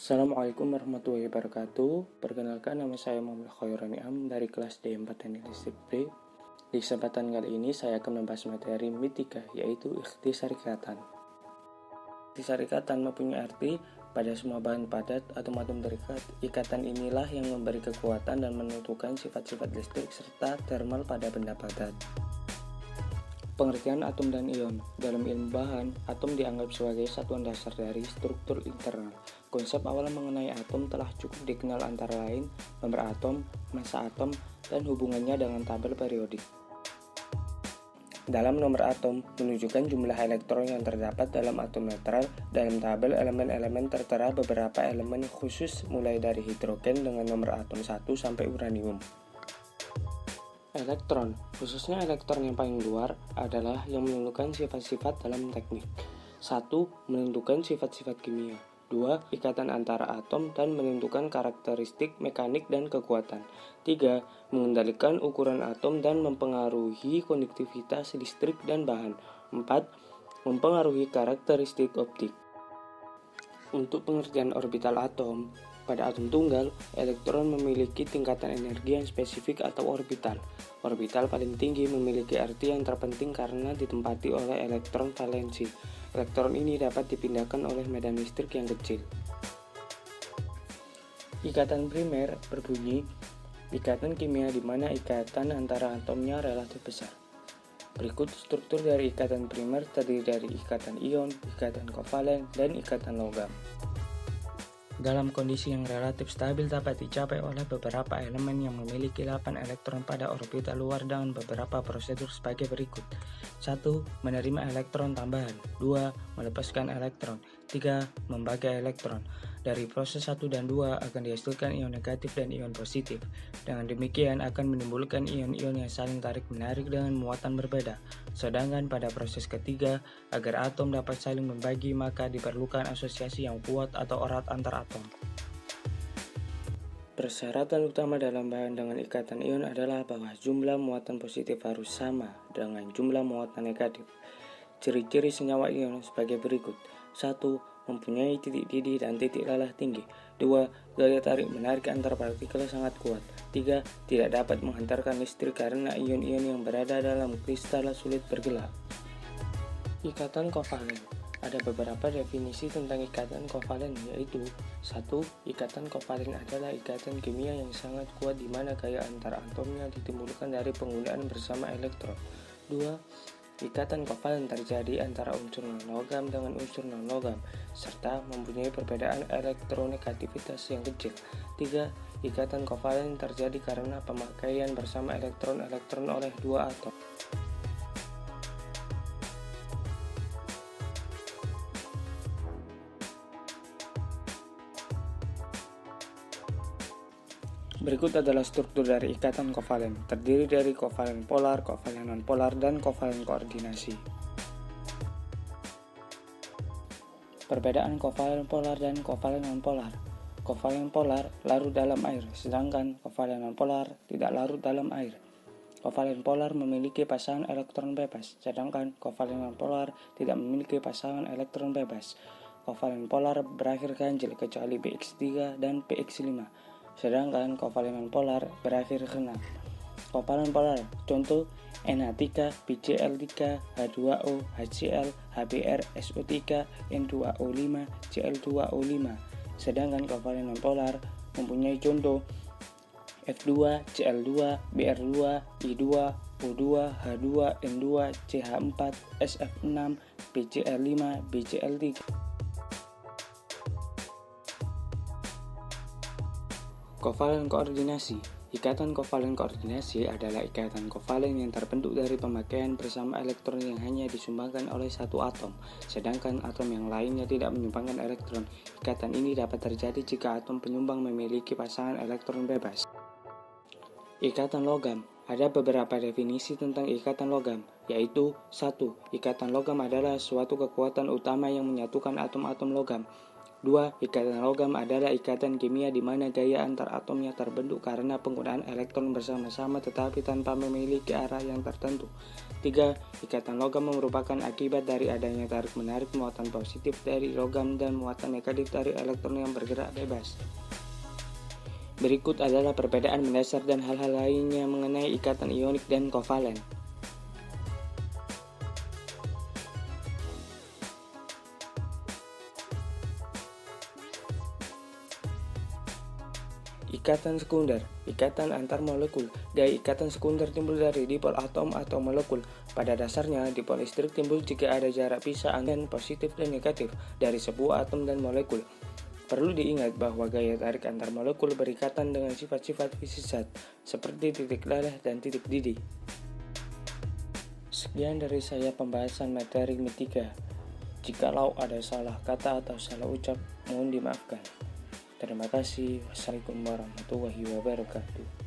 Assalamualaikum warahmatullahi wabarakatuh. Perkenalkan, nama saya Muhammad Khairul Am dari kelas D4 Teknik Listrik B. Di kesempatan kali ini saya akan membahas materi MIT 3, yaitu ikhtisar ikatan. Ikhtisar ikatan mempunyai arti pada semua bahan padat atau atom terikat. Ikatan inilah yang memberi kekuatan dan menentukan sifat-sifat listrik serta thermal pada benda padat. Pengertian atom dan ion. Dalam ilmu bahan, atom dianggap sebagai satuan dasar dari struktur internal. Konsep awal mengenai atom telah cukup dikenal, antara lain nomor atom, massa atom, dan hubungannya dengan tabel periodik. Dalam nomor atom, menunjukkan jumlah elektron yang terdapat dalam atom netral. Dalam tabel elemen-elemen tertera beberapa elemen khusus mulai dari hidrogen dengan nomor atom 1 sampai uranium. Elektron, khususnya elektron yang paling luar, adalah yang menentukan sifat-sifat dalam teknik. 1. Menentukan sifat-sifat kimia. 2. Ikatan antara atom dan menentukan karakteristik mekanik dan kekuatan. 3. Mengendalikan ukuran atom dan mempengaruhi konduktivitas listrik dan bahan. 4. Mempengaruhi karakteristik optik. Untuk pengertian orbital atom, pada atom tunggal, elektron memiliki tingkatan energi yang spesifik atau orbital. Orbital paling tinggi memiliki arti yang terpenting karena ditempati oleh elektron valensi. Elektron ini dapat dipindahkan oleh medan listrik yang kecil. Ikatan primer berbunyi ikatan kimia di mana ikatan antara atomnya relatif besar. Berikut struktur dari ikatan primer terdiri dari ikatan ion, ikatan kovalen, dan ikatan logam. Dalam kondisi yang relatif stabil dapat dicapai oleh beberapa elemen yang memiliki 8 elektron pada orbital luar dengan beberapa prosedur sebagai berikut. 1. Menerima elektron tambahan. 2. Melepaskan elektron. 3. Membagi elektron. Dari proses 1 dan 2 akan dihasilkan ion negatif dan ion positif. Dengan demikian akan menimbulkan ion-ion yang saling tarik-menarik dengan muatan berbeda. Sedangkan pada proses ketiga, agar atom dapat saling membagi, maka diperlukan asosiasi yang kuat atau erat antar atom. Persyaratan utama dalam bahan dengan ikatan ion adalah bahwa jumlah muatan positif harus sama dengan jumlah muatan negatif. Ciri-ciri senyawa ion sebagai berikut. 1. Mempunyai titik didih dan titik lalah tinggi. 2. Gaya tarik-menarik antar partikel sangat kuat. 3. Tidak dapat menghantarkan listrik karena ion-ion yang berada dalam kristal sulit bergerak. Ikatan kovalen. Ada beberapa definisi tentang ikatan kovalen, yaitu 1. Ikatan kovalen adalah ikatan kimia yang sangat kuat di mana gaya antar atomnya ditimbulkan dari penggunaan bersama elektron. 2. Ikatan kovalen terjadi antara unsur non-logam dengan unsur non-logam, serta mempunyai perbedaan elektronegativitas yang kecil. 3. Ikatan kovalen terjadi karena pemakaian bersama elektron-elektron oleh dua atom. Berikut adalah struktur dari ikatan kovalen. Terdiri dari kovalen polar, kovalen nonpolar, dan kovalen koordinasi. Perbedaan kovalen polar dan kovalen nonpolar. Kovalen polar larut dalam air, sedangkan kovalen nonpolar tidak larut dalam air. Kovalen polar memiliki pasangan elektron bebas, sedangkan kovalen nonpolar tidak memiliki pasangan elektron bebas. Kovalen polar berakhir ganjil kecuali px3 dan px5. Sedangkan kovalen nonpolar berakhir genap. Kovalen polar, contoh Na3, BCl3, H2O, HCl, HBr, SO3, N2O5, Cl2O5. Sedangkan kovalen nonpolar mempunyai contoh F2, Cl2, Br2, I2, O2, H2, N2, CH4, SF6, BCl5, BCl3. Kovalen koordinasi. Ikatan kovalen koordinasi adalah ikatan kovalen yang terbentuk dari pemakaian bersama elektron yang hanya disumbangkan oleh satu atom, sedangkan atom yang lainnya tidak menyumbangkan elektron. Ikatan ini dapat terjadi jika atom penyumbang memiliki pasangan elektron bebas. Ikatan logam. Ada beberapa definisi tentang ikatan logam, yaitu 1. Ikatan logam adalah suatu kekuatan utama yang menyatukan atom-atom logam. 2. Ikatan logam adalah ikatan kimia di mana gaya antar atomnya terbentuk karena penggunaan elektron bersama-sama tetapi tanpa memiliki arah yang tertentu. 3. Ikatan logam merupakan akibat dari adanya tarik-menarik muatan positif dari logam dan muatan negatif dari elektron yang bergerak bebas. Berikut adalah perbedaan mendasar dan hal-hal lainnya mengenai ikatan ionik dan kovalen. Ikatan sekunder, ikatan antar molekul. Gaya ikatan sekunder timbul dari dipol atom atau molekul. Pada dasarnya, dipol listrik timbul jika ada jarak pisah antara positif dan negatif dari sebuah atom dan molekul. Perlu diingat bahwa gaya tarik antar molekul berikatan dengan sifat-sifat fisik zat, seperti titik dadah dan titik didih. Sekian dari saya pembahasan materi matematika. Jikalau ada salah kata atau salah ucap, mohon dimaafkan. Terima kasih. Wassalamualaikum warahmatullahi wabarakatuh.